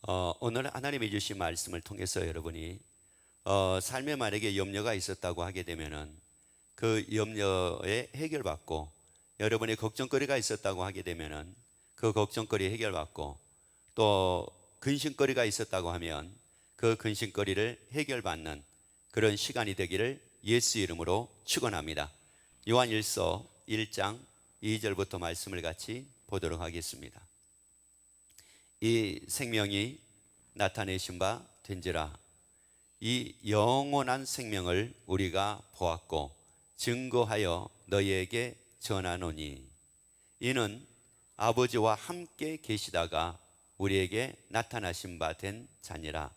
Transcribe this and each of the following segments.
오늘 하나님이 주신 말씀을 통해서 여러분이 삶에 만약에 염려가 있었다고 하게 되면은 그 염려에 해결받고, 여러분의 걱정거리가 있었다고 하게 되면은 그 걱정거리 해결받고, 또 근심거리가 있었다고 하면 그 근심거리를 해결받는 그런 시간이 되기를 예수 이름으로 축원합니다. 요한일서 1장 2절부터 말씀을 같이 보도록 하겠습니다. 이 생명이 나타내신 바 된지라. 이 영원한 생명을 우리가 보았고 증거하여 너희에게 전하노니, 이는 아버지와 함께 계시다가 우리에게 나타나신 바 된 자니라.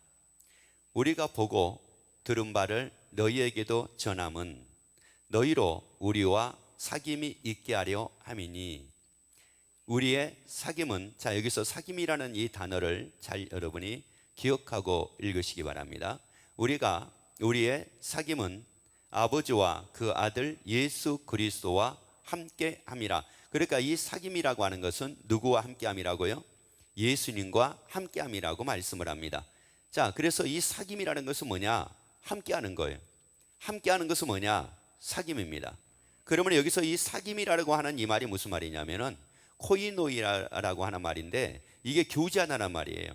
우리가 보고 들은 바를 너희에게도 전함은 너희로 우리와 사귐이 있게 하려 함이니. 우리의 사귐은, 자, 여기서 사귐이라는 이 단어를 잘 여러분이 기억하고 읽으시기 바랍니다. 우리의 사귐은 아버지와 그 아들 예수 그리스도와 함께 함이라. 그러니까 이 사귐이라고 하는 것은 누구와 함께 함이라고요? 예수님과 함께 함이라고 말씀을 합니다. 자, 그래서 이 사귐이라는 것은 뭐냐? 함께 하는 거예요. 함께 하는 것은 뭐냐? 사귐입니다. 그러면 여기서 이 사귐이라고 하는 이 말이 무슨 말이냐면은 코이노이라고 하는 말인데, 이게 교제한다는 말이에요.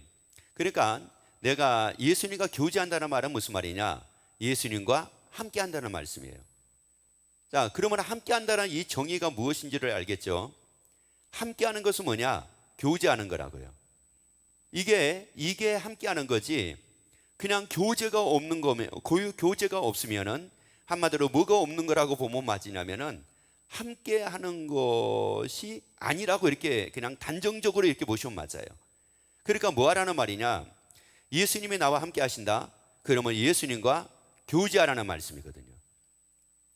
그러니까 내가 예수님과 교제한다는 말은 무슨 말이냐? 예수님과 함께 한다는 말씀이에요. 자, 그러면 함께 한다는 이 정의가 무엇인지를 알겠죠? 함께 하는 것은 뭐냐? 교제하는 거라고요. 이게 함께 하는 거지, 그냥 교제가 없는 거면, 교제가 없으면은, 한마디로 뭐가 없는 거라고 보면 맞으냐면은 함께 하는 것이 아니라고 이렇게 그냥 단정적으로 이렇게 보시면 맞아요. 그러니까 뭐 하라는 말이냐? 예수님이 나와 함께 하신다. 그러면 예수님과 교제하라는 말씀이거든요.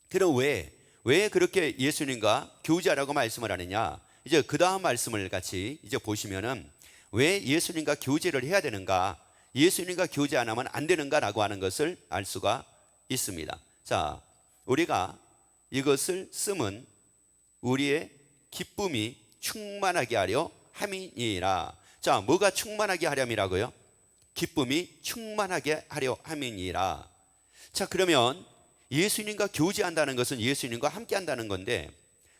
그럼 왜 그렇게 예수님과 교제하라고 말씀을 하느냐? 이제 그 다음 말씀을 같이 이제 보시면은 왜 예수님과 교제를 해야 되는가? 예수님과 교제 안 하면 안 되는가라고 하는 것을 알 수가 있습니다. 자, 우리가 이것을 쓰면 우리의 기쁨이 충만하게 하려 함이니라. 자, 뭐가 충만하게 하렴이라고요? 기쁨이 충만하게 하려 함이니라. 자, 그러면 예수님과 교제한다는 것은 예수님과 함께 한다는 건데,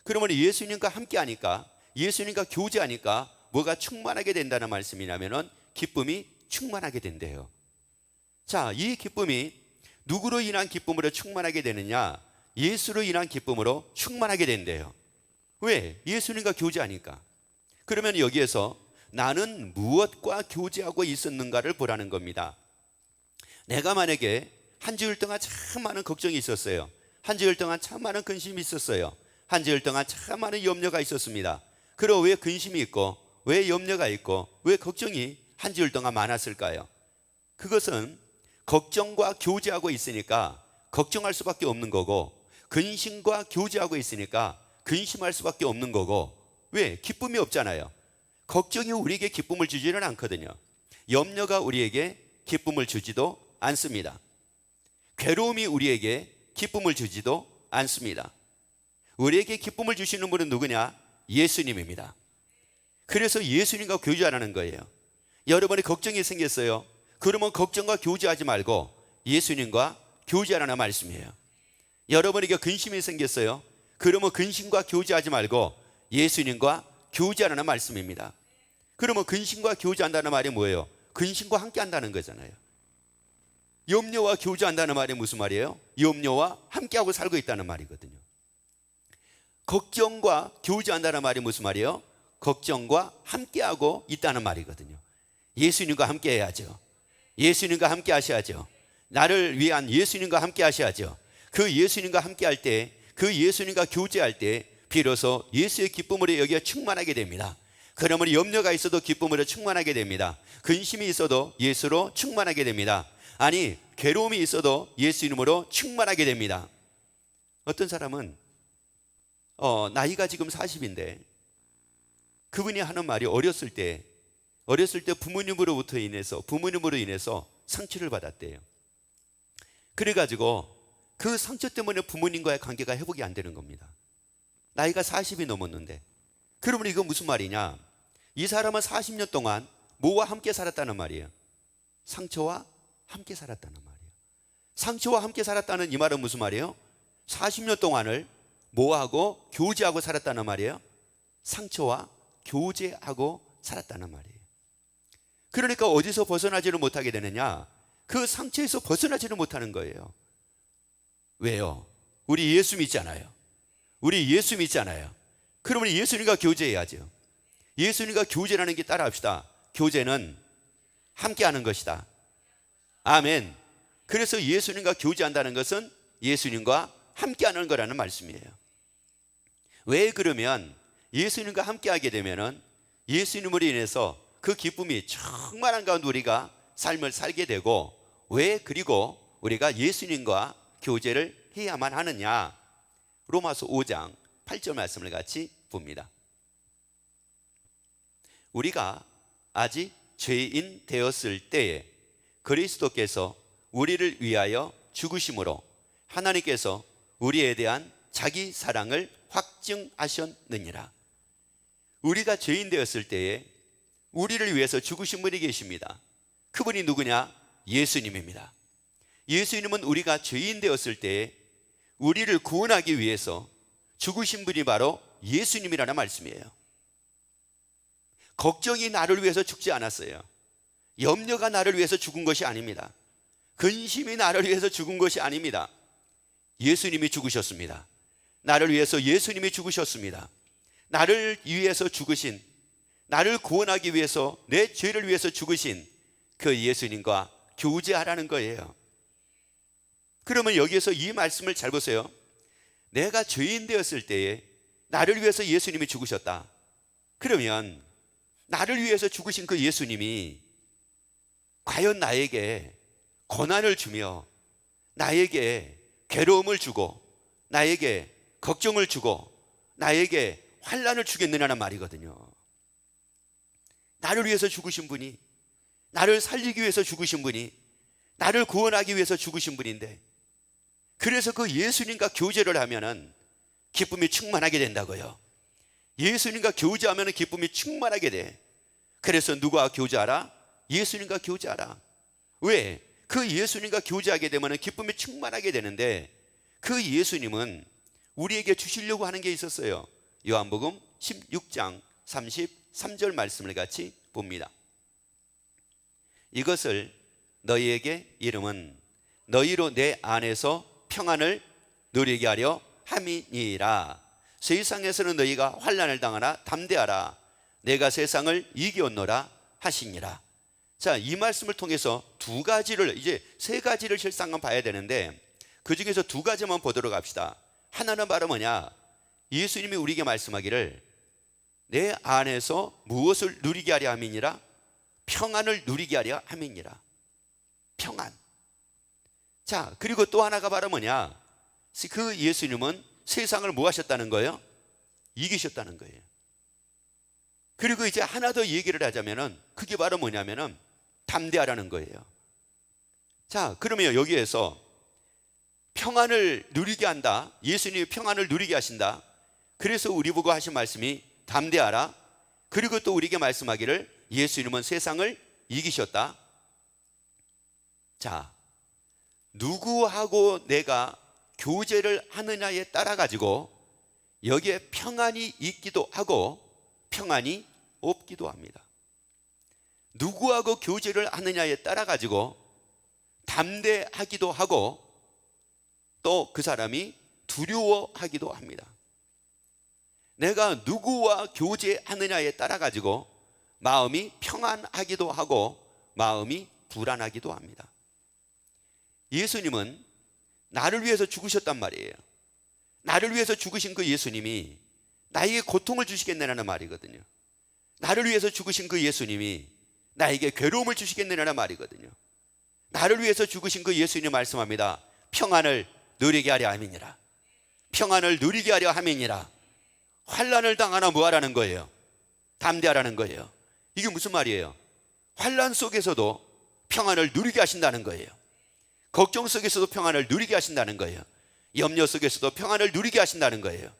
그러면 예수님과 함께 하니까, 예수님과 교제하니까 뭐가 충만하게 된다는 말씀이냐면은 기쁨이 충만하게 된대요. 자, 이 기쁨이 누구로 인한 기쁨으로 충만하게 되느냐? 예수로 인한 기쁨으로 충만하게 된대요. 왜? 예수님과 교제하니까. 그러면 여기에서 나는 무엇과 교제하고 있었는가를 보라는 겁니다. 내가 만약에 한 주일 동안 참 많은 걱정이 있었어요. 한 주일 동안 참 많은 근심이 있었어요. 한 주일 동안 참 많은 염려가 있었습니다. 그럼 왜 근심이 있고, 왜 염려가 있고, 왜 걱정이 한 주일 동안 많았을까요? 그것은 걱정과 교제하고 있으니까 걱정할 수밖에 없는 거고, 근심과 교제하고 있으니까 근심할 수밖에 없는 거고. 왜? 기쁨이 없잖아요. 걱정이 우리에게 기쁨을 주지는 않거든요. 염려가 우리에게 기쁨을 주지도 않습니다. 괴로움이 우리에게 기쁨을 주지도 않습니다. 우리에게 기쁨을 주시는 분은 누구냐? 예수님입니다. 그래서 예수님과 교제하라는 거예요. 여러분이 걱정이 생겼어요. 그러면 걱정과 교제하지 말고 예수님과 교제하라는 말씀이에요. 여러분에게 근심이 생겼어요. 그러면 근심과 교제하지 말고 예수님과 교제하라는 말씀입니다. 그러면 근심과 교제한다는 말이 뭐예요? 근심과 함께 한다는 거잖아요. 염려와 교제한다는 말이 무슨 말이에요? 염려와 함께하고 살고 있다는 말이거든요. 걱정과 교제한다는 말이 무슨 말이에요? 걱정과 함께하고 있다는 말이거든요. 예수님과 함께 해야죠. 예수님과 함께 하셔야죠. 나를 위한 예수님과 함께 하셔야죠. 그 예수님과 함께 할 때, 그 예수님과 교제할 때 비로소 예수의 기쁨으로 여기가 충만하게 됩니다. 그러면 염려가 있어도 기쁨으로 충만하게 됩니다. 근심이 있어도 예수로 충만하게 됩니다. 아니, 괴로움이 있어도 예수 이름으로 충만하게 됩니다. 어떤 사람은 나이가 지금 40인데 그분이 하는 말이 어렸을 때 부모님으로 인해서 상처를 받았대요. 그래가지고 그 상처 때문에 부모님과의 관계가 회복이 안 되는 겁니다. 나이가 40이 넘었는데. 그러면 이거 무슨 말이냐? 이 사람은 40년 동안 뭐와 함께 살았다는 말이에요? 상처와 함께 살았다는 말이에요. 상처와 함께 살았다는 이 말은 무슨 말이에요? 40년 동안을 뭐하고 교제하고 살았다는 말이에요? 상처와 교제하고 살았다는 말이에요. 그러니까 어디서 벗어나지를 못하게 되느냐? 그 상처에서 벗어나지를 못하는 거예요. 왜요? 우리 예수 믿잖아요. 우리 예수 믿잖아요. 그러면 예수님과 교제해야죠. 예수님과 교제라는 게 따라합시다. 교제는 함께하는 것이다. 아멘. 그래서 예수님과 교제한다는 것은 예수님과 함께하는 거라는 말씀이에요. 왜 그러면 예수님과 함께하게 되면은 예수님으로 인해서 그 기쁨이 충만한 가운데 우리가 삶을 살게 되고, 왜 그리고 우리가 예수님과 교제를 해야만 하느냐? 로마서 5장 8절 말씀을 같이 봅니다. 우리가 아직 죄인 되었을 때에 그리스도께서 우리를 위하여 죽으심으로 하나님께서 우리에 대한 자기 사랑을 확증하셨느니라. 우리가 죄인 되었을 때에 우리를 위해서 죽으신 분이 계십니다. 그분이 누구냐? 예수님입니다. 예수님은 우리가 죄인 되었을 때에 우리를 구원하기 위해서 죽으신 분이 바로 예수님이라는 말씀이에요. 걱정이 나를 위해서 죽지 않았어요. 염려가 나를 위해서 죽은 것이 아닙니다. 근심이 나를 위해서 죽은 것이 아닙니다. 예수님이 죽으셨습니다. 나를 위해서 예수님이 죽으셨습니다. 나를 위해서 죽으신, 나를 구원하기 위해서, 내 죄를 위해서 죽으신 그 예수님과 교제하라는 거예요. 그러면 여기에서 이 말씀을 잘 보세요. 내가 죄인 되었을 때에 나를 위해서 예수님이 죽으셨다. 그러면 나를 위해서 죽으신 그 예수님이 과연 나에게 고난을 주며 나에게 괴로움을 주고 나에게 걱정을 주고 나에게 환난을 주겠느냐는 말이거든요. 나를 위해서 죽으신 분이, 나를 살리기 위해서 죽으신 분이, 나를 구원하기 위해서 죽으신 분인데, 그래서 그 예수님과 교제를 하면은 기쁨이 충만하게 된다고요. 예수님과 교제하면 기쁨이 충만하게 돼. 그래서 누구와 교제하라? 예수님과 교제하라. 왜? 그 예수님과 교제하게 되면 기쁨이 충만하게 되는데, 그 예수님은 우리에게 주시려고 하는 게 있었어요. 요한복음 16장 33절 말씀을 같이 봅니다. 이것을 너희에게 이름은 너희로 내 안에서 평안을 누리게 하려 함이니라. 세상에서는 너희가 환난을 당하나 담대하라. 내가 세상을 이기었노라 하시니라. 자, 이 말씀을 통해서 두 가지를, 이제 세 가지를 실상은 봐야 되는데 그 중에서 두 가지만 보도록 합시다. 하나는 바로 뭐냐? 예수님이 우리에게 말씀하기를 내 안에서 무엇을 누리게 하려 함이니라? 평안을 누리게 하려 함이니라. 평안. 자, 그리고 또 하나가 바로 뭐냐? 그 예수님은 세상을 뭐 하셨다는 거예요? 이기셨다는 거예요. 그리고 이제 하나 더 얘기를 하자면은 그게 바로 뭐냐면은 담대하라는 거예요. 자, 그러면 여기에서 평안을 누리게 한다. 예수님이 평안을 누리게 하신다. 그래서 우리 보고 하신 말씀이 담대하라. 그리고 또 우리에게 말씀하기를 예수님은 세상을 이기셨다. 자, 누구하고 내가 교제를 하느냐에 따라 가지고 여기에 평안이 있기도 하고 평안이 없기도 합니다. 누구하고 교제를 하느냐에 따라 가지고 담대하기도 하고 또 그 사람이 두려워하기도 합니다. 내가 누구와 교제하느냐에 따라 가지고 마음이 평안하기도 하고 마음이 불안하기도 합니다. 예수님은 나를 위해서 죽으셨단 말이에요. 나를 위해서 죽으신 그 예수님이 나에게 고통을 주시겠느냐는 말이거든요. 나를 위해서 죽으신 그 예수님이 나에게 괴로움을 주시겠느냐는 말이거든요. 나를 위해서 죽으신 그 예수님 말씀합니다. 평안을 누리게 하려 함이니라. 평안을 누리게 하려 함이니라. 환난을 당하나 뭐하라는 거예요? 담대하라는 거예요. 이게 무슨 말이에요? 환난 속에서도 평안을 누리게 하신다는 거예요. 걱정 속에서도 평안을 누리게 하신다는 거예요. 염려 속에서도 평안을 누리게 하신다는 거예요.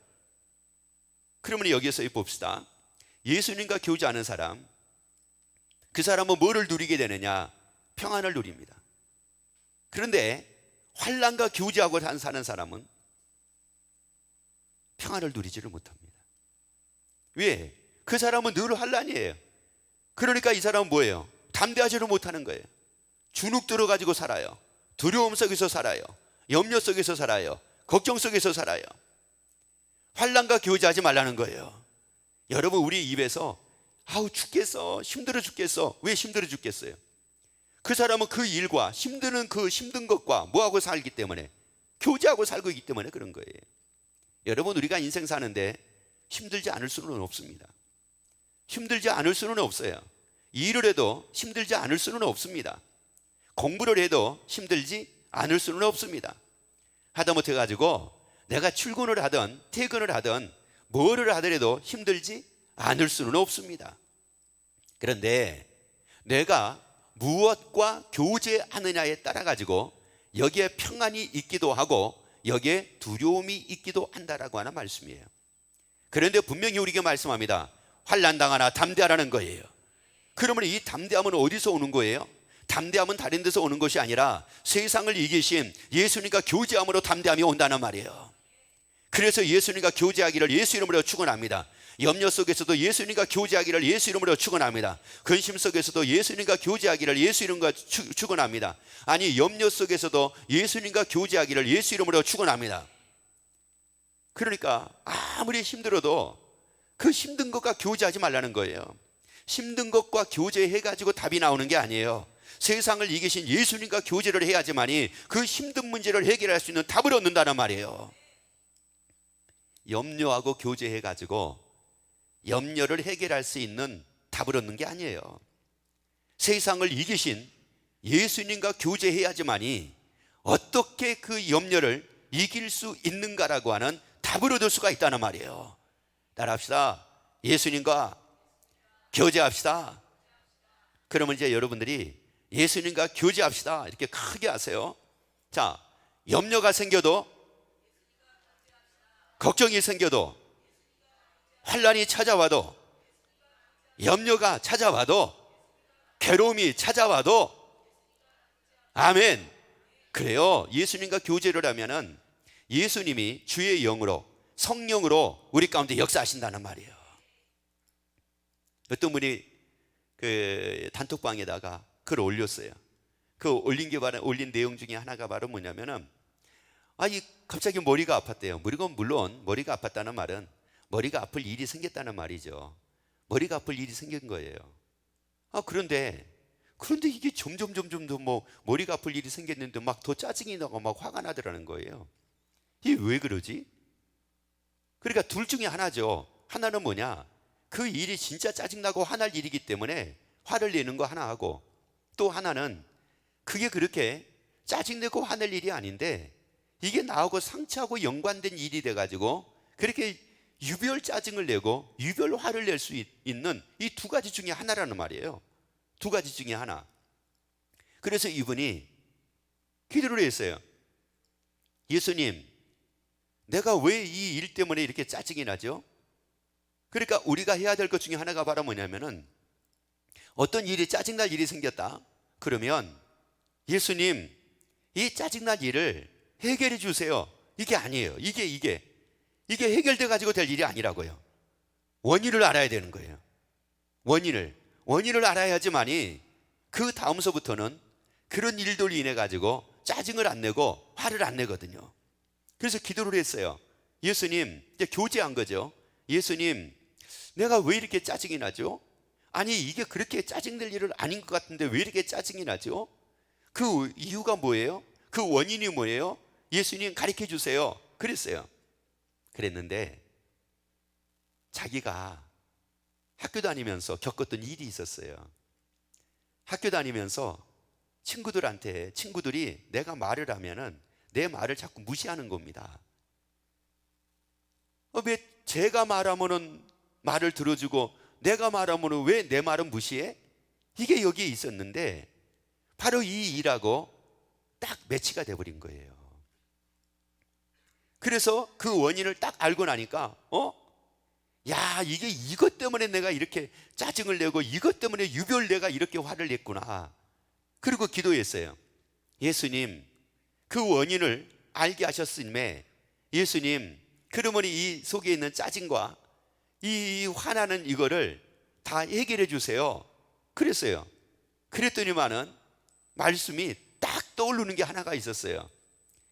그러면 여기에서 봅시다. 예수님과 교제하는 사람, 그 사람은 뭐를 누리게 되느냐? 평안을 누립니다. 그런데 환난과 교제하고 사는 사람은 평안을 누리지를 못합니다. 왜? 그 사람은 늘 환난이에요. 그러니까 이 사람은 뭐예요? 담대하지를 못하는 거예요. 주눅 들어가지고 살아요. 두려움 속에서 살아요. 염려 속에서 살아요. 걱정 속에서 살아요. 환난과 교제하지 말라는 거예요. 여러분, 우리 입에서 아우 죽겠어, 힘들어 죽겠어. 왜 힘들어 죽겠어요? 그 사람은 그 일과 힘든 것과 뭐하고 살기 때문에, 교제하고 살고 있기 때문에 그런 거예요. 여러분, 우리가 인생 사는데 힘들지 않을 수는 없습니다. 힘들지 않을 수는 없어요. 일을 해도 힘들지 않을 수는 없습니다. 공부를 해도 힘들지 않을 수는 없습니다. 하다못해 가지고 내가 출근을 하든 퇴근을 하든 뭐를 하더라도 힘들지 않을 수는 없습니다. 그런데 내가 무엇과 교제하느냐에 따라 가지고 여기에 평안이 있기도 하고 여기에 두려움이 있기도 한다라고 하는 말씀이에요. 그런데 분명히 우리에게 말씀합니다. 환난 당하나 담대하라는 거예요. 그러면 이 담대함은 어디서 오는 거예요? 담대함은 다른 데서 오는 것이 아니라 세상을 이기신 예수님과 교제함으로 담대함이 온다는 말이에요. 그래서 예수님과 교제하기를 예수 이름으로 축원합니다. 염려 속에서도 예수님과 교제하기를 예수 이름으로 축원합니다. 근심 속에서도 예수님과 교제하기를 예수 이름으로 축원합니다. 아니, 염려 속에서도 예수님과 교제하기를 예수 이름으로 축원합니다. 그러니까 아무리 힘들어도 그 힘든 것과 교제하지 말라는 거예요. 힘든 것과 교제해가지고 답이 나오는 게 아니에요. 세상을 이기신 예수님과 교제를 해야지만이 그 힘든 문제를 해결할 수 있는 답을 얻는다는 말이에요. 염려하고 교제해가지고 염려를 해결할 수 있는 답을 얻는 게 아니에요. 세상을 이기신 예수님과 교제해야지만이 어떻게 그 염려를 이길 수 있는가라고 하는 답을 얻을 수가 있다는 말이에요. 따라합시다. 예수님과 교제합시다. 그러면 이제 여러분들이 예수님과 교제합시다 이렇게 크게 하세요. 자, 염려가 생겨도, 걱정이 생겨도, 환난이 찾아와도, 염려가 찾아와도, 괴로움이 찾아와도, 아멘. 그래요. 예수님과 교제를 하면은 예수님이 주의 영으로, 성령으로 우리 가운데 역사하신다는 말이에요. 어떤 분이 그 단톡방에다가 글을 올렸어요. 그 올린 내용 중에 하나가 바로 뭐냐면은, 갑자기 머리가 아팠대요. 물론 머리가 아팠다는 말은 머리가 아플 일이 생겼다는 말이죠. 머리가 아플 일이 생긴 거예요. 그런데 이게 점점 더 머리가 아플 일이 생겼는데 막 더 짜증이 나고 막 화가 나더라는 거예요. 이게 왜 그러지? 그러니까 둘 중에 하나죠. 하나는 뭐냐? 그 일이 진짜 짜증나고 화날 일이기 때문에 화를 내는 거 하나 하고, 또 하나는 그게 그렇게 짜증내고 화낼 일이 아닌데 이게 나하고 상처하고 연관된 일이 돼가지고 그렇게 유별 짜증을 내고 유별 화를 낼 수 있는 이 두 가지 중에 하나라는 말이에요. 두 가지 중에 하나. 그래서 이분이 기도를 했어요. 예수님, 내가 왜 이 일 때문에 이렇게 짜증이 나죠? 그러니까 우리가 해야 될 것 중에 하나가 바로 뭐냐면은, 어떤 일이 짜증날 일이 생겼다 그러면 예수님, 이 짜증날 일을 해결해 주세요. 이게 아니에요. 이게 해결돼 가지고 될 일이 아니라고요. 원인을 알아야 되는 거예요. 원인을 알아야지만이 그 다음서부터는 그런 일들로 인해 가지고 짜증을 안 내고 화를 안 내거든요. 그래서 기도를 했어요. 예수님, 이제 교제한 거죠. 예수님, 내가 왜 이렇게 짜증이 나죠? 아니, 이게 그렇게 짜증낼 일은 아닌 것 같은데 왜 이렇게 짜증이 나죠? 그 이유가 뭐예요? 그 원인이 뭐예요? 예수님 가르쳐 주세요. 그랬어요. 그랬는데 자기가 학교 다니면서 겪었던 일이 있었어요. 학교 다니면서 친구들이 내가 말을 하면은 내 말을 자꾸 무시하는 겁니다. 왜 제가 말하면은 말을 들어주고 내가 말하면은 왜 내 말은 무시해? 이게 여기에 있었는데 바로 이 일하고 딱 매치가 돼버린 거예요. 그래서 그 원인을 딱 알고 나니까 야, 이게 이것 때문에 내가 이렇게 짜증을 내고 이것 때문에 유별 내가 이렇게 화를 냈구나. 그리고 기도했어요. 예수님, 그 원인을 알게 하셨음에 예수님, 그러면 이 속에 있는 짜증과 이 화나는 이거를 다 해결해 주세요. 그랬어요. 그랬더니만은 말씀이 딱 떠오르는 게 하나가 있었어요.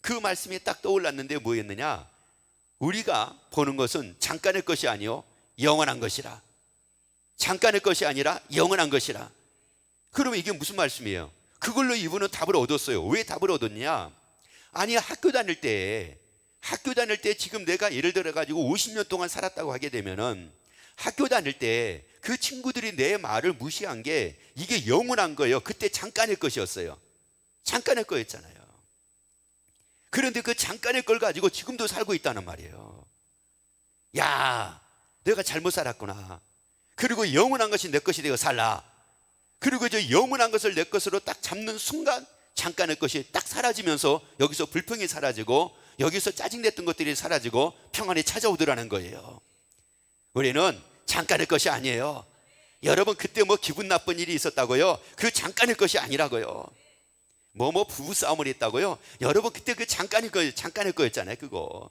그 말씀이 딱 떠올랐는데 뭐였느냐? 우리가 보는 것은 잠깐의 것이 아니요 영원한 것이라. 잠깐의 것이 아니라 영원한 것이라. 그러면 이게 무슨 말씀이에요? 그걸로 이분은 답을 얻었어요. 왜 답을 얻었냐? 아니, 학교 다닐 때 지금 내가 예를 들어 가지고 50년 동안 살았다고 하게 되면은 학교 다닐 때 그 친구들이 내 말을 무시한 게 이게 영원한 거예요. 그때 잠깐의 것이었어요. 잠깐의 거였잖아요. 그런데 그 잠깐의 걸 가지고 지금도 살고 있다는 말이에요. 야, 내가 잘못 살았구나. 그리고 영원한 것이 내 것이 되어 살라. 그리고 저 영원한 것을 내 것으로 딱 잡는 순간 잠깐의 것이 딱 사라지면서 여기서 불평이 사라지고 여기서 짜증냈던 것들이 사라지고 평안이 찾아오더라는 거예요. 우리는 잠깐의 것이 아니에요. 여러분, 그때 뭐 기분 나쁜 일이 있었다고요? 그 잠깐의 것이 아니라고요. 부부싸움을 했다고요? 여러분, 그때 그 잠깐의 거였잖아요. 그거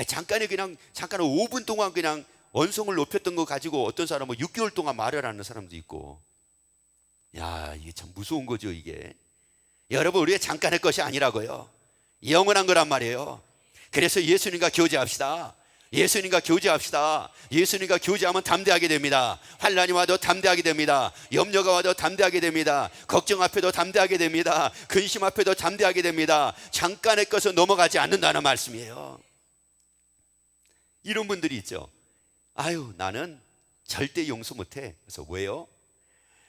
잠깐 5분 동안 그냥 언성을 높였던 거 가지고 어떤 사람은 6개월 동안 말을 하는 사람도 있고. 야, 이게 참 무서운 거죠. 이게 여러분, 우리의 잠깐의 것이 아니라고요. 영원한 거란 말이에요. 그래서 예수님과 교제합시다. 예수님과 교제하면 담대하게 됩니다. 환난이 와도 담대하게 됩니다. 염려가 와도 담대하게 됩니다. 걱정 앞에도 담대하게 됩니다. 근심 앞에도 담대하게 됩니다. 잠깐의 것은 넘어가지 않는다는 말씀이에요. 이런 분들이 있죠. 아유, 나는 절대 용서 못해. 그래서 왜요?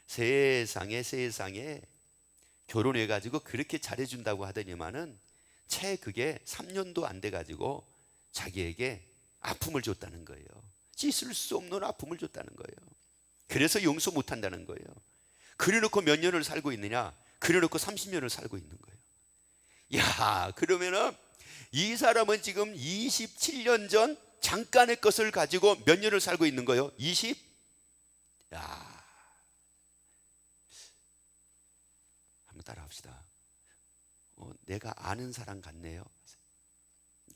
세상에 결혼해가지고 그렇게 잘해준다고 하더니만은 채 그게 3년도 안 돼가지고 자기에게 아픔을 줬다는 거예요. 씻을 수 없는 아픔을 줬다는 거예요. 그래서 용서 못한다는 거예요. 그래놓고 몇 년을 살고 있느냐? 그래놓고 30년을 살고 있는 거예요. 야, 그러면은 이 사람은 지금 27년 전 잠깐의 것을 가지고 몇 년을 살고 있는 거예요? 20? 야, 한번 따라합시다. 내가 아는 사람 같네요.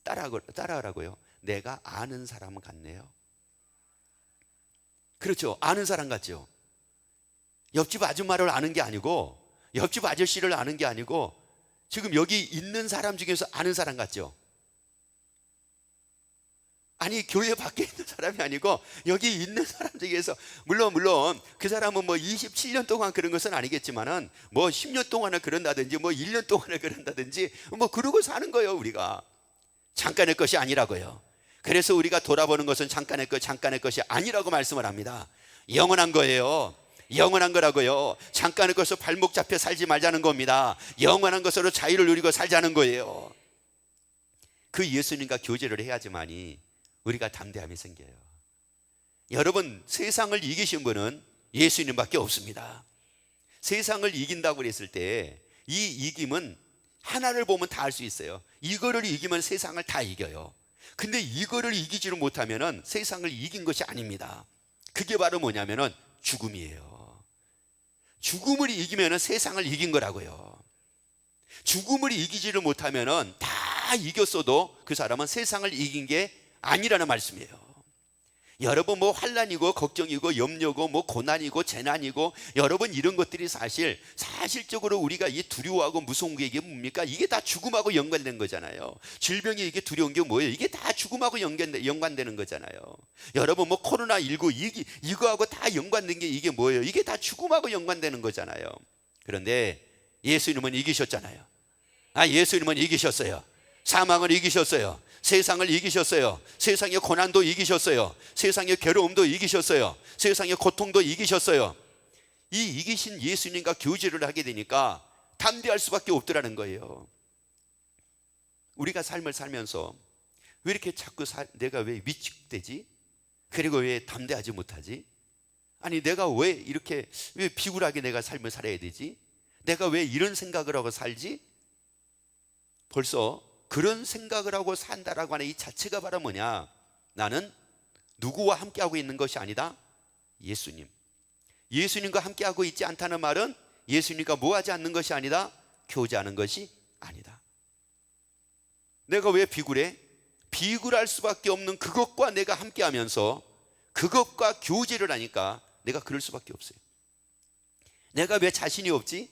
따라하라고요. 내가 아는 사람 같네요. 그렇죠. 아는 사람 같죠. 옆집 아줌마를 아는 게 아니고, 옆집 아저씨를 아는 게 아니고, 지금 여기 있는 사람 중에서 아는 사람 같죠. 아니, 교회 밖에 있는 사람이 아니고 여기 있는 사람 중에서, 물론 그 사람은 27년 동안 그런 것은 아니겠지만은 10년 동안을 그런다든지 1년 동안을 그런다든지 그러고 사는 거예요. 우리가 잠깐의 것이 아니라고요. 그래서 우리가 돌아보는 것은 잠깐의 것이 아니라고 말씀을 합니다. 영원한 거예요. 영원한 거라고요. 잠깐의 것으로 발목 잡혀 살지 말자는 겁니다. 영원한 것으로 자유를 누리고 살자는 거예요. 그 예수님과 교제를 해야지만이 우리가 담대함이 생겨요. 여러분, 세상을 이기신 분은 예수님밖에 없습니다. 세상을 이긴다고 그랬을 때 이 이김은 하나를 보면 다 알 수 있어요. 이거를 이기면 세상을 다 이겨요. 근데 이거를 이기지를 못하면은 세상을 이긴 것이 아닙니다. 그게 바로 뭐냐면은 죽음이에요. 죽음을 이기면은 세상을 이긴 거라고요. 죽음을 이기지를 못하면은 다 이겼어도 그 사람은 세상을 이긴 게 아니라는 말씀이에요. 여러분, 환난이고 걱정이고 염려고 고난이고 재난이고, 여러분, 이런 것들이 사실적으로 우리가 이 두려워하고 무서운 게 이게 뭡니까? 이게 다 죽음하고 연관된 거잖아요. 질병이 이게 두려운 게 뭐예요? 이게 다 죽음하고 연관되는 거잖아요. 여러분, 코로나19 이거하고 다 연관된 게 이게 뭐예요? 이게 다 죽음하고 연관되는 거잖아요. 그런데 예수님은 이기셨잖아요. 예수님은 이기셨어요. 사망을 이기셨어요. 세상을 이기셨어요. 세상의 고난도 이기셨어요. 세상의 괴로움도 이기셨어요. 세상의 고통도 이기셨어요. 이 이기신 예수님과 교제를 하게 되니까 담대할 수밖에 없더라는 거예요. 우리가 삶을 살면서 왜 이렇게 자꾸 내가 왜 위축되지? 그리고 왜 담대하지 못하지? 아니, 내가 왜 비굴하게 내가 삶을 살아야 되지? 내가 왜 이런 생각을 하고 살지? 벌써 그런 생각을 하고 산다라고 하는 이 자체가 바로 뭐냐? 나는 누구와 함께하고 있는 것이 아니다? 예수님. 예수님과 함께하고 있지 않다는 말은 예수님과 뭐하지 않는 것이 아니다? 교제하는 것이 아니다. 내가 왜 비굴해? 비굴할 수밖에 없는 그것과 내가 함께하면서 그것과 교제를 하니까 내가 그럴 수밖에 없어요. 내가 왜 자신이 없지?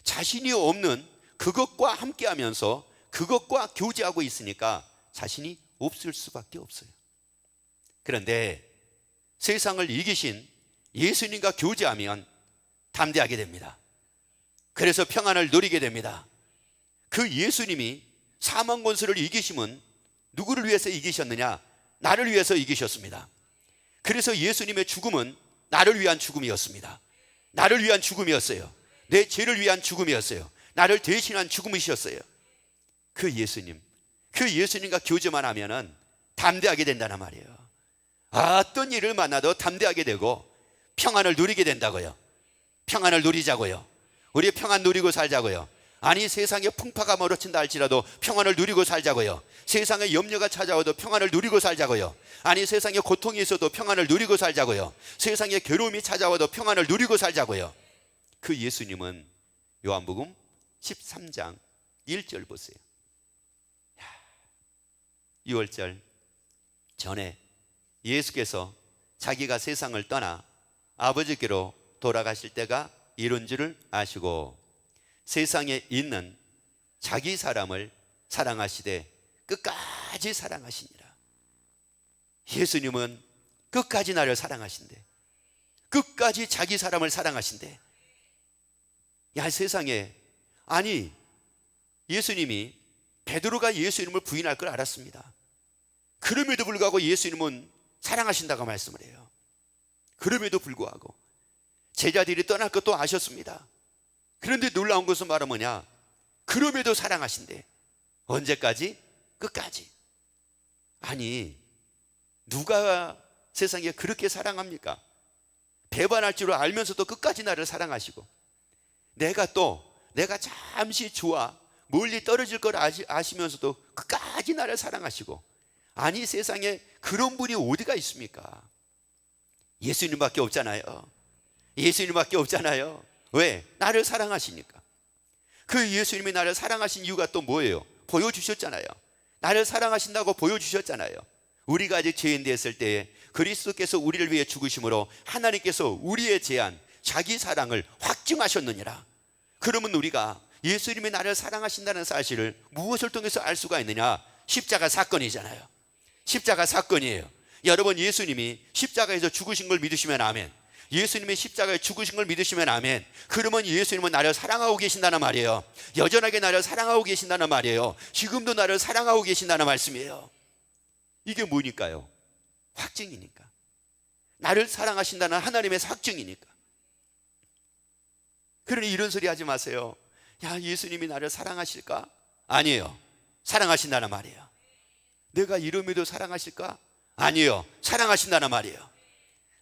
자신이 없는 그것과 함께하면서 그것과 교제하고 있으니까 자신이 없을 수밖에 없어요. 그런데 세상을 이기신 예수님과 교제하면 담대하게 됩니다. 그래서 평안을 누리게 됩니다. 그 예수님이 사망 권세를 이기심은 누구를 위해서 이기셨느냐? 나를 위해서 이기셨습니다. 그래서 예수님의 죽음은 나를 위한 죽음이었습니다. 나를 위한 죽음이었어요. 내 죄를 위한 죽음이었어요. 나를 대신한 죽음이셨어요. 그 예수님, 그 예수님과 교제만 하면은 담대하게 된다는 말이에요. 어떤 일을 만나도 담대하게 되고 평안을 누리게 된다고요. 평안을 누리자고요. 우리 평안 누리고 살자고요. 아니 세상에 풍파가 몰아친다 할지라도 평안을 누리고 살자고요. 세상에 염려가 찾아와도 평안을 누리고 살자고요. 아니 세상에 고통이 있어도 평안을 누리고 살자고요. 세상에 괴로움이 찾아와도 평안을 누리고 살자고요. 그 예수님은 요한복음 13장 1절 보세요. 6월절 전에 예수께서 자기가 세상을 떠나 아버지께로 돌아가실 때가 이른 줄을 아시고 세상에 있는 자기 사람을 사랑하시되 끝까지 사랑하시니라. 예수님은 끝까지 나를 사랑하신대. 끝까지 자기 사람을 사랑하신대. 야, 세상에, 아니 예수님이 베드로가 예수님을 부인할 걸 알았습니다. 그럼에도 불구하고 예수님은 사랑하신다고 말씀을 해요. 그럼에도 불구하고 제자들이 떠날 것도 아셨습니다. 그런데 놀라운 것은 바로 뭐냐? 그럼에도 사랑하신대. 언제까지? 끝까지. 아니 누가 세상에 그렇게 사랑합니까? 배반할 줄을 알면서도 끝까지 나를 사랑하시고, 내가 잠시 좋아 멀리 떨어질 걸 아시면서도 끝까지 나를 사랑하시고, 아니 세상에 그런 분이 어디가 있습니까? 예수님밖에 없잖아요. 예수님밖에 없잖아요. 왜? 나를 사랑하시니까. 그 예수님이 나를 사랑하신 이유가 또 뭐예요? 보여주셨잖아요. 나를 사랑하신다고 보여주셨잖아요. 우리가 아직 죄인 되었을 때에 그리스도께서 우리를 위해 죽으심으로 하나님께서 우리의 제한 자기 사랑을 확증하셨느니라. 그러면 우리가 예수님이 나를 사랑하신다는 사실을 무엇을 통해서 알 수가 있느냐? 십자가 사건이잖아요. 십자가 사건이에요. 여러분, 예수님이 십자가에서 죽으신 걸 믿으시면 아멘. 예수님이 십자가에 죽으신 걸 믿으시면 아멘. 그러면 예수님은 나를 사랑하고 계신다는 말이에요. 여전하게 나를 사랑하고 계신다는 말이에요. 지금도 나를 사랑하고 계신다는 말씀이에요. 이게 뭐니까요? 확증이니까. 나를 사랑하신다는 하나님의 확증이니까. 그러니 이런 소리 하지 마세요. 야, 예수님이 나를 사랑하실까? 아니에요. 사랑하신다는 말이에요. 내가 이름에도 사랑하실까? 아니에요. 사랑하신다는 말이에요.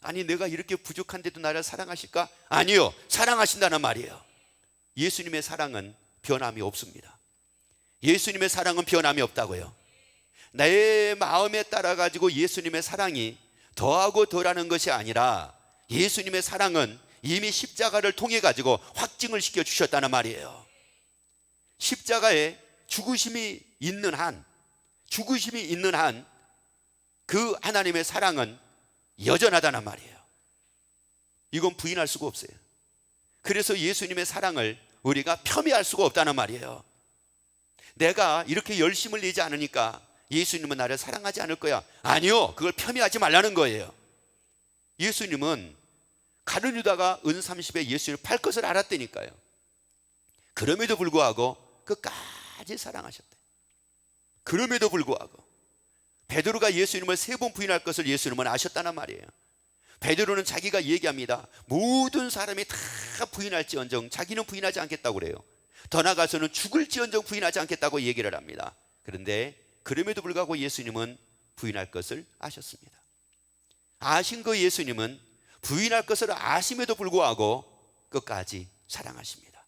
아니 내가 이렇게 부족한데도 나를 사랑하실까? 아니요. 사랑하신다는 말이에요. 예수님의 사랑은 변함이 없습니다. 예수님의 사랑은 변함이 없다고요. 내 마음에 따라 가지고 예수님의 사랑이 더하고 덜하는 것이 아니라 예수님의 사랑은 이미 십자가를 통해 가지고 확증을 시켜 주셨다는 말이에요. 십자가에 죽으심이 있는 한 그 하나님의 사랑은 여전하다는 말이에요. 이건 부인할 수가 없어요. 그래서 예수님의 사랑을 우리가 폄훼할 수가 없다는 말이에요. 내가 이렇게 열심을 내지 않으니까 예수님은 나를 사랑하지 않을 거야. 아니요, 그걸 폄훼하지 말라는 거예요. 예수님은 가룟 유다가 은 30에 예수를 팔 것을 알았다니까요. 그럼에도 불구하고 끝까지 사랑하셨대. 그럼에도 불구하고 베드로가 예수님을 3번 부인할 것을 예수님은 아셨다는 말이에요. 베드로는 자기가 얘기합니다. 모든 사람이 다 부인할지언정 자기는 부인하지 않겠다고 그래요. 더 나아가서는 죽을지언정 부인하지 않겠다고 얘기를 합니다. 그런데 그럼에도 불구하고 예수님은 부인할 것을 아셨습니다. 아신 그 예수님은 부인할 것을 아심에도 불구하고 끝까지 사랑하십니다.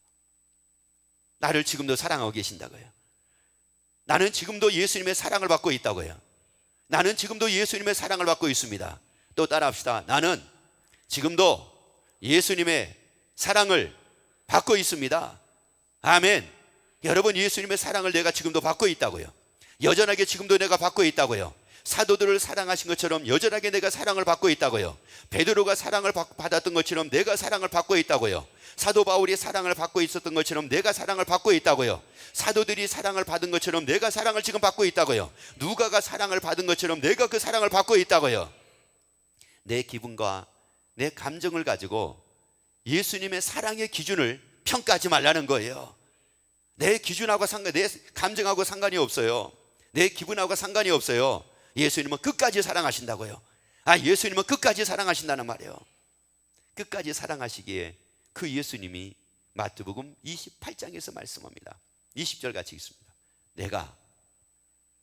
나를 지금도 사랑하고 계신다고요. 나는 지금도 예수님의 사랑을 받고 있다고요. 나는 지금도 예수님의 사랑을 받고 있습니다. 또 따라합시다. 나는 지금도 예수님의 사랑을 받고 있습니다. 아멘. 여러분, 예수님의 사랑을 내가 지금도 받고 있다고요. 여전하게 지금도 내가 받고 있다고요. 사도들을 사랑하신 것처럼 여전하게 내가 사랑을 받고 있다고요. 베드로가 사랑을 받았던 것처럼 내가 사랑을 받고 있다고요. 사도 바울이 사랑을 받고 있었던 것처럼 내가 사랑을 받고 있다고요. 사도들이 사랑을 받은 것처럼 내가 사랑을 지금 받고 있다고요. 누가가 사랑을 받은 것처럼 내가 그 사랑을 받고 있다고요. 내 기분과 내 감정을 가지고 예수님의 사랑의 기준을 평가하지 말라는 거예요. 내 기준하고 내 감정하고 상관이 없어요. 내 기분하고 상관이 없어요. 예수님은 끝까지 사랑하신다고요. 예수님은 끝까지 사랑하신다는 말이에요. 끝까지 사랑하시기에 그 예수님이 마태복음 28장에서 말씀합니다. 20절 같이 읽습니다. 내가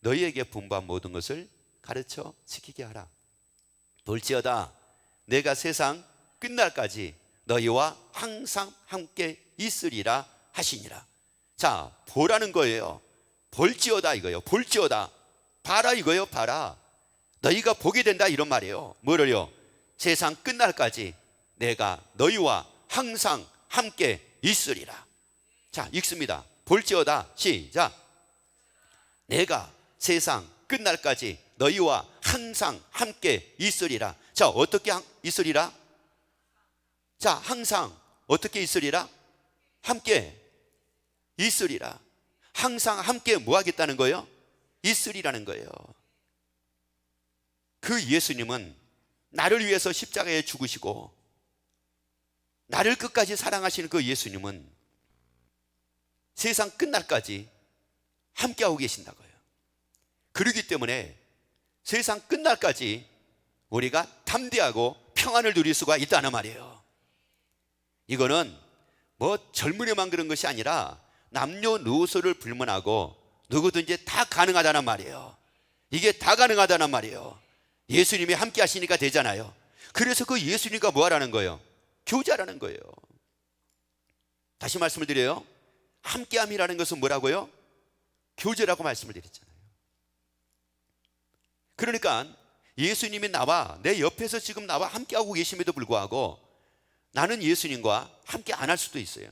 너희에게 분부한 모든 것을 가르쳐 지키게 하라. 볼지어다 내가 세상 끝날까지 너희와 항상 함께 있으리라 하시니라. 자, 보라는 거예요. 볼지어다 이거예요. 볼지어다, 봐라 이거예요. 봐라, 너희가 보게 된다 이런 말이에요. 뭐를요? 세상 끝날까지 내가 너희와 항상 함께 있으리라. 자, 읽습니다. 볼지어다, 시작. 내가 세상 끝날까지 너희와 항상 함께 있으리라. 자, 어떻게 있으리라? 자, 항상 어떻게 있으리라? 함께 있으리라. 항상 함께 뭐 하겠다는 거예요? 있으리라는 거예요. 그 예수님은 나를 위해서 십자가에 죽으시고 나를 끝까지 사랑하시는 그 예수님은 세상 끝날까지 함께하고 계신다고요. 그렇기 때문에 세상 끝날까지 우리가 담대하고 평안을 누릴 수가 있다는 말이에요. 이거는 뭐 젊은이만 그런 것이 아니라 남녀노소를 불문하고 누구든지 다 가능하다는 말이에요. 이게 다 가능하다는 말이에요. 예수님이 함께 하시니까 되잖아요. 그래서 그 예수님과 뭐 하라는 거예요? 교제하라는 거예요. 다시 말씀을 드려요. 함께함이라는 것은 뭐라고요? 교제라고 말씀을 드렸잖아요. 그러니까 예수님이 나와 내 옆에서 지금 나와 함께하고 계심에도 불구하고 나는 예수님과 함께 안 할 수도 있어요.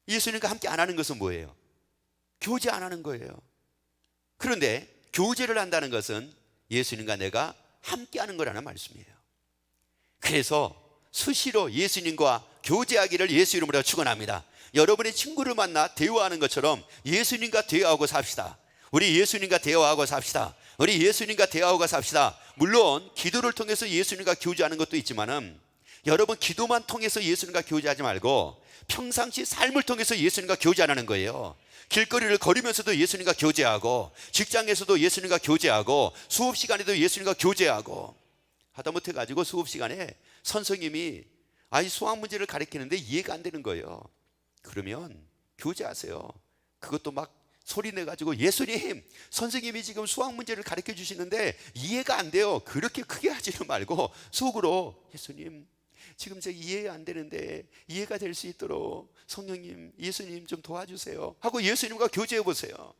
예수님과 함께 안 하는 것은 뭐예요? 교제 안 하는 거예요. 그런데 교제를 한다는 것은 예수님과 내가 함께 하는 거라는 말씀이에요. 그래서 수시로 예수님과 교제하기를 예수 이름으로 축원합니다. 여러분의 친구를 만나 대화하는 것처럼 예수님과 대화하고 삽시다. 우리 예수님과 대화하고 삽시다. 우리 예수님과 대화하고 삽시다. 물론 기도를 통해서 예수님과 교제하는 것도 있지만은 여러분, 기도만 통해서 예수님과 교제하지 말고 평상시 삶을 통해서 예수님과 교제하는 거예요. 길거리를 걸으면서도 예수님과 교제하고, 직장에서도 예수님과 교제하고, 수업 시간에도 예수님과 교제하고. 하다못해 가지고 수업 시간에 선생님이 수학 문제를 가르치는데 이해가 안 되는 거예요. 그러면 교제하세요. 그것도 막 소리 내가지고, 예수님, 선생님이 지금 수학 문제를 가르쳐 주시는데 이해가 안 돼요. 그렇게 크게 하지는 말고 속으로, 예수님, 지금 저 이해가 안 되는데 이해가 될 수 있도록 성령님, 예수님 좀 도와주세요 하고 예수님과 교제해 보세요.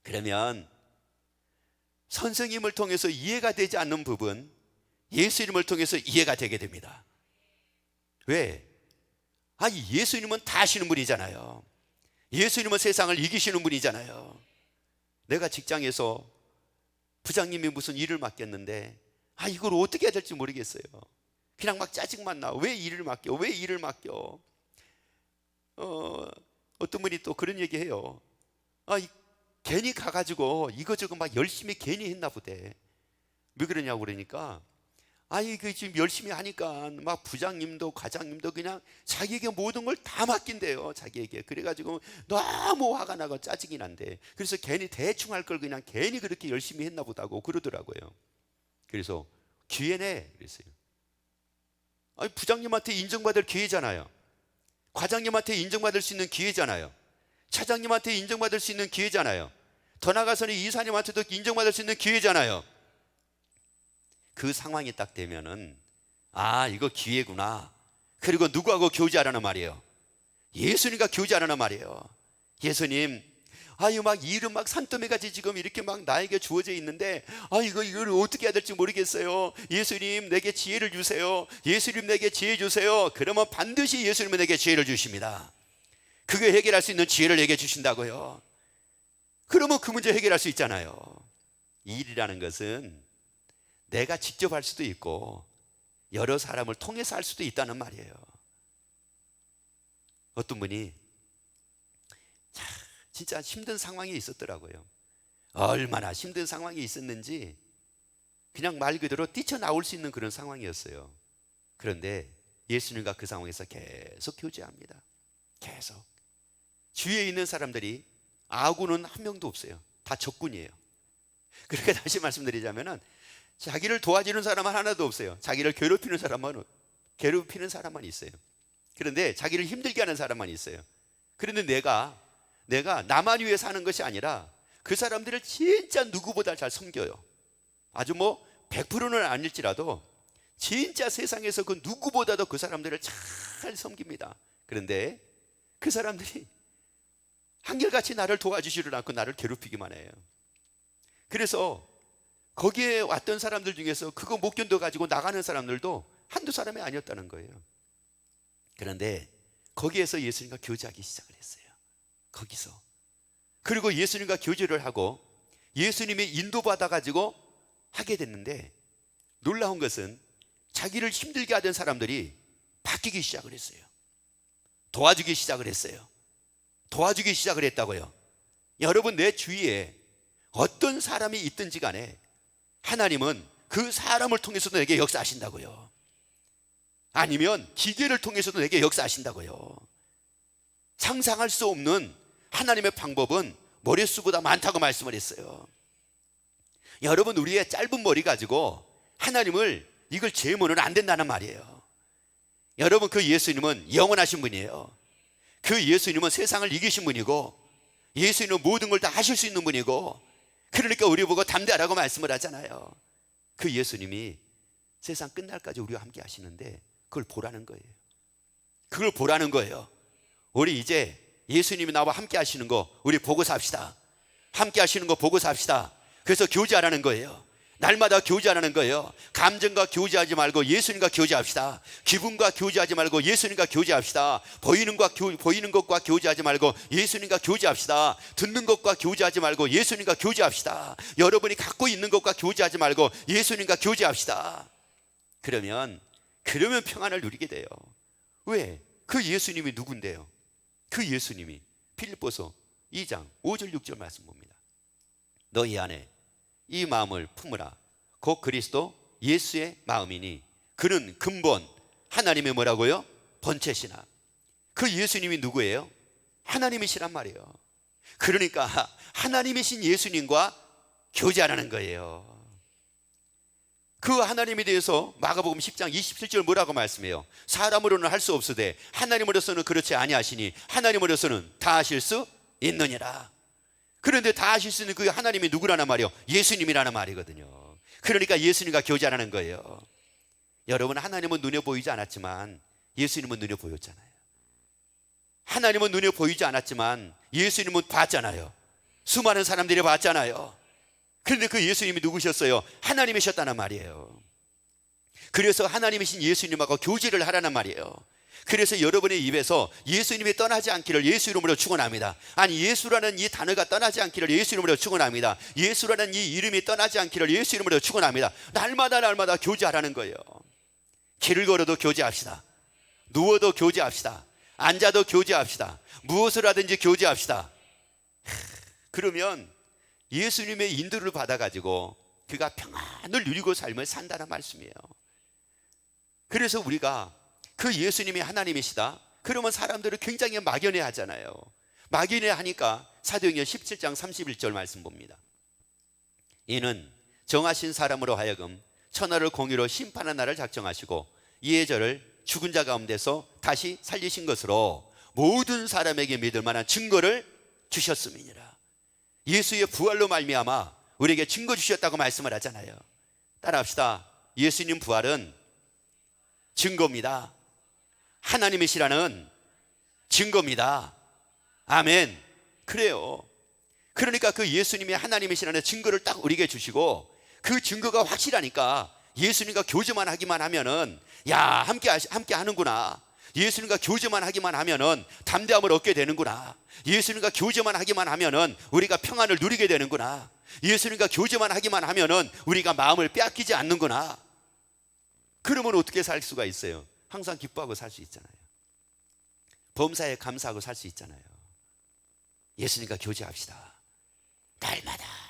그러면 선생님을 통해서 이해가 되지 않는 부분, 예수님을 통해서 이해가 되게 됩니다. 왜? 예수님은 다 아시는 분이잖아요. 예수님은 세상을 이기시는 분이잖아요. 내가 직장에서 부장님이 무슨 일을 맡겼는데 이걸 어떻게 해야 될지 모르겠어요. 그냥 막 짜증만 나. 왜 일을 맡겨? 왜 일을 맡겨? 어떤 분이 또 그런 얘기해요. 괜히 가가지고 이거저거 막 열심히 괜히 했나 보대. 왜 그러냐고 그러니까 그 지금 열심히 하니까 막 부장님도 과장님도 그냥 자기에게 모든 걸 다 맡긴대요. 자기에게. 그래가지고 너무 화가 나고 짜증이 난대. 그래서 괜히 대충 할 걸 그냥 괜히 그렇게 열심히 했나 보다고 그러더라고요. 그래서 기회네 그랬어요. 부장님한테 인정받을 기회잖아요. 과장님한테 인정받을 수 있는 기회잖아요. 차장님한테 인정받을 수 있는 기회잖아요. 더 나아가서는 이사님한테도 인정받을 수 있는 기회잖아요. 그 상황이 딱 되면은 이거 기회구나. 그리고 누구하고 교제하라는 말이에요? 예수님과 교제하라는 말이에요. 예수님, 아유, 막 일은 막 산더미같이 지금 이렇게 막 나에게 주어져 있는데, 이걸 어떻게 해야 될지 모르겠어요. 예수님, 내게 지혜를 주세요. 예수님, 내게 지혜 주세요. 그러면 반드시 예수님은 내게 지혜를 주십니다. 그게 해결할 수 있는 지혜를 내게 주신다고요. 그러면 그 문제 해결할 수 있잖아요. 일이라는 것은 내가 직접 할 수도 있고 여러 사람을 통해서 할 수도 있다는 말이에요. 어떤 분이 진짜 힘든 상황이 있었더라고요. 얼마나 힘든 상황이 있었는지 그냥 말 그대로 뛰쳐나올 수 있는 그런 상황이었어요. 그런데 예수님과 그 상황에서 계속 교제합니다. 계속. 주위에 있는 사람들이 아군은 한 명도 없어요. 다 적군이에요. 그러니까 다시 말씀드리자면은 자기를 도와주는 사람은 하나도 없어요. 자기를 괴롭히는 사람만 있어요. 그런데 자기를 힘들게 하는 사람만 있어요. 그런데 내가 나만 위해 사는 것이 아니라 그 사람들을 진짜 누구보다 잘 섬겨요. 아주 100%는 아닐지라도 진짜 세상에서 그 누구보다도 그 사람들을 잘 섬깁니다. 그런데 그 사람들이 한결같이 나를 도와주지를 않고 나를 괴롭히기만 해요. 그래서 거기에 왔던 사람들 중에서 그거 못 견뎌가지고 나가는 사람들도 한두 사람이 아니었다는 거예요. 그런데 거기에서 예수님과 교제하기 시작을 했어요. 거기서. 그리고 예수님과 교제를 하고 예수님이 인도받아 가지고 하게 됐는데, 놀라운 것은 자기를 힘들게 하던 사람들이 바뀌기 시작을 했어요. 도와주기 시작을 했어요. 도와주기 시작을 했다고요. 여러분, 내 주위에 어떤 사람이 있든지 간에 하나님은 그 사람을 통해서도 내게 역사하신다고요. 아니면 기계를 통해서도 내게 역사하신다고요. 상상할 수 없는 하나님의 방법은 머릿수보다 많다고 말씀을 했어요. 여러분, 우리의 짧은 머리 가지고 하나님을 이걸 재면은 안 된다는 말이에요. 여러분, 그 예수님은 영원하신 분이에요. 그 예수님은 세상을 이기신 분이고 예수님은 모든 걸 다 하실 수 있는 분이고, 그러니까 우리 보고 담대하라고 말씀을 하잖아요. 그 예수님이 세상 끝날까지 우리와 함께 하시는데 그걸 보라는 거예요. 그걸 보라는 거예요. 우리 이제 예수님이 나와 함께 하시는 거 우리 보고 삽시다. 함께 하시는 거 보고 삽시다. 그래서 교제하라는 거예요. 날마다 교제하라는 거예요. 감정과 교제하지 말고 예수님과 교제합시다. 기분과 교제하지 말고 예수님과 교제합시다. 보이는 것과 교제하지 말고 예수님과 교제합시다. 듣는 것과 교제하지 말고 예수님과 교제합시다. 여러분이 갖고 있는 것과 교제하지 말고 예수님과 교제합시다. 그러면 평안을 누리게 돼요. 왜? 그 예수님이 누군데요? 그 예수님이 빌립보서 2장 5절 6절 말씀 봅니다. 너희 안에 이 마음을 품으라. 곧 그리스도 예수의 마음이니 그는 근본 하나님의 뭐라고요? 본체시나. 그 예수님이 누구예요? 하나님이시란 말이에요. 그러니까 하나님이신 예수님과 교제하라는 거예요. 그 하나님에 대해서 마가복음 10장 27절 뭐라고 말씀해요? 사람으로는 할 수 없으되 하나님으로서는 그렇지 아니하시니 하나님으로서는 다 하실 수 있느니라. 그런데 다 하실 수 있는 그 하나님이 누구라는 말이요? 예수님이라는 말이거든요. 그러니까 예수님과 교제하는 거예요. 여러분, 하나님은 눈에 보이지 않았지만 예수님은 눈에 보였잖아요. 하나님은 눈에 보이지 않았지만 예수님은 봤잖아요. 수많은 사람들이 봤잖아요. 그런데 그 예수님이 누구셨어요? 하나님이셨다는 말이에요. 그래서 하나님이신 예수님하고 교제를 하라는 말이에요. 그래서 여러분의 입에서 예수님이 떠나지 않기를 예수 이름으로 축원합니다. 아니, 예수라는 이 단어가 떠나지 않기를 예수 이름으로 축원합니다. 예수라는 이 이름이 떠나지 않기를 예수 이름으로 축원합니다. 날마다 교제하라는 거예요. 길을 걸어도 교제합시다. 누워도 교제합시다. 앉아도 교제합시다. 무엇을 하든지 교제합시다. 그러면 예수님의 인도를 받아가지고 그가 평안을 누리고 삶을 산다는 말씀이에요. 그래서 우리가 그 예수님이 하나님이시다 그러면 사람들을 굉장히 막연해 하잖아요. 막연해 하니까 사도행전 17장 31절 말씀 봅니다. 이는 정하신 사람으로 하여금 천하를 공의로 심판한 날을 작정하시고 이에 저를 죽은 자 가운데서 다시 살리신 것으로 모든 사람에게 믿을 만한 증거를 주셨음이니라. 예수의 부활로 말미암아 우리에게 증거 주셨다고 말씀을 하잖아요. 따라합시다. 예수님 부활은 증거입니다. 하나님이시라는 증거입니다. 아멘. 그래요. 그러니까 그 예수님이 하나님이시라는 증거를 딱 우리에게 주시고, 그 증거가 확실하니까 예수님과 교제만 하기만 하면은 야, 함께 하는구나. 예수님과 교제만 하기만 하면은 담대함을 얻게 되는구나. 예수님과 교제만 하기만 하면은 우리가 평안을 누리게 되는구나. 예수님과 교제만 하기만 하면은 우리가 마음을 빼앗기지 않는구나. 그러면 어떻게 살 수가 있어요? 항상 기뻐하고 살 수 있잖아요. 범사에 감사하고 살 수 있잖아요. 예수님과 교제합시다.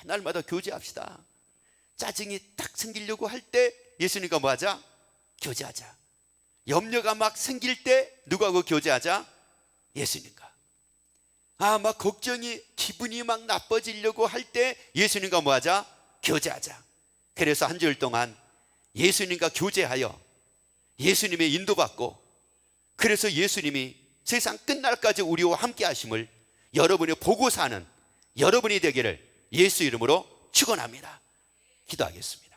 날마다 교제합시다. 짜증이 딱 생기려고 할 때 예수님과 뭐 하자? 교제하자. 염려가 막 생길 때 누구하고 교제하자? 예수님과. 막 걱정이, 기분이 막 나빠지려고 할 때 예수님과 뭐 하자? 교제하자. 그래서 한 주일 동안 예수님과 교제하여 예수님의 인도받고, 그래서 예수님이 세상 끝날까지 우리와 함께 하심을 여러분이 보고 사는 여러분이 되기를 예수 이름으로 축원합니다. 기도하겠습니다.